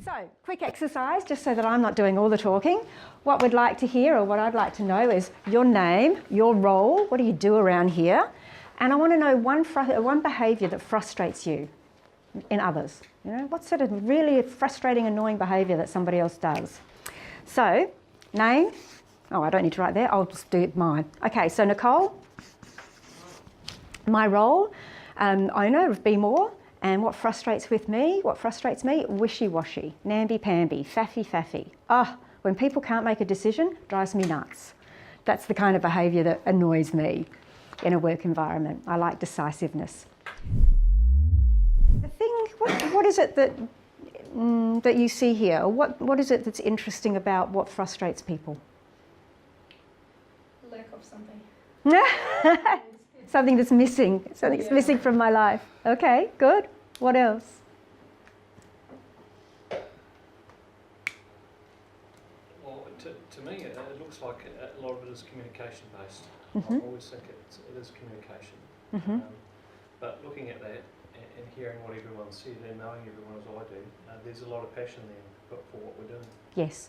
So, quick exercise, just so that I'm not doing all the talking. What we'd like to hear, or what I'd like to know, is your name, your role, what do you do around here? And I want to know one behaviour that frustrates you in others. You know, what's sort of really frustrating, annoying behaviour that somebody else does? So, name. Oh, I don't need to write there. I'll just do mine. Okay, so Nicole, my role, owner of BeMORE. And what frustrates me, wishy-washy, namby-pamby, faffy-faffy. When people can't make a decision, drives me nuts. That's the kind of behaviour that annoys me in a work environment. I like decisiveness. The thing, what is it that you see here? What is it that's interesting about what frustrates people? Lack of something. Something that's missing. Something that's missing from my life. Okay, good. What else? Well, to me, it looks like a lot of it is communication based. Mm-hmm. I always think it is communication. Mm-hmm. But looking at that and hearing what everyone said and knowing everyone as I do, there's a lot of passion there for what we're doing. Yes.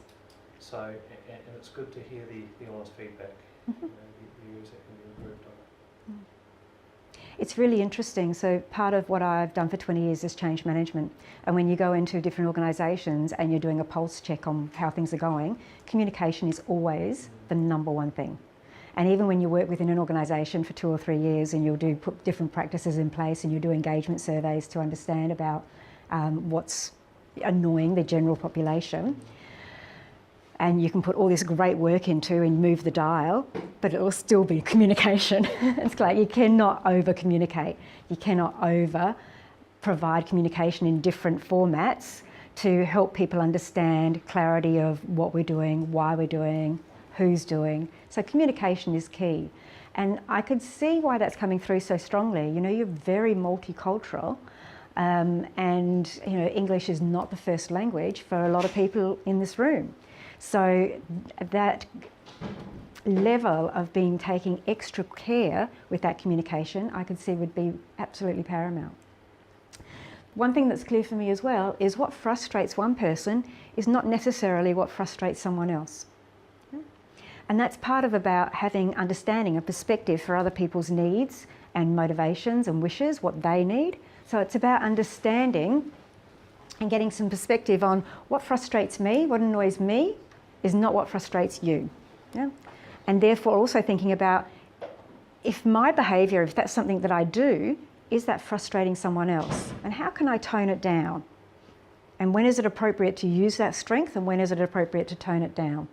So, and it's good to hear the honest feedback. Mm-hmm. The areas that can be improved on it. Mm. It's really interesting. So part of what I've done for 20 years is change management. And when you go into different organisations and you're doing a pulse check on how things are going, communication is always the number one thing. And even when you work within an organisation for 2 or 3 years and you'll put different practices in place and you do engagement surveys to understand about what's annoying the general population, and you can put all this great work into and move the dial, but it will still be communication. It's like you cannot over-communicate. You cannot over-provide communication in different formats to help people understand clarity of what we're doing, why we're doing, who's doing. So communication is key. And I could see why that's coming through so strongly. You know, you're very multicultural, and you know, English is not the first language for a lot of people in this room. So that level of taking extra care with that communication, I could see would be absolutely paramount. One thing that's clear for me as well is what frustrates one person is not necessarily what frustrates someone else. And that's part of about having understanding and perspective for other people's needs and motivations and wishes, what they need. So it's about understanding and getting some perspective on what frustrates me, what annoys me, is not what frustrates you. Yeah? And therefore also thinking about if my behaviour, if that's something that I do, is that frustrating someone else? And how can I tone it down? And when is it appropriate to use that strength and when is it appropriate to tone it down?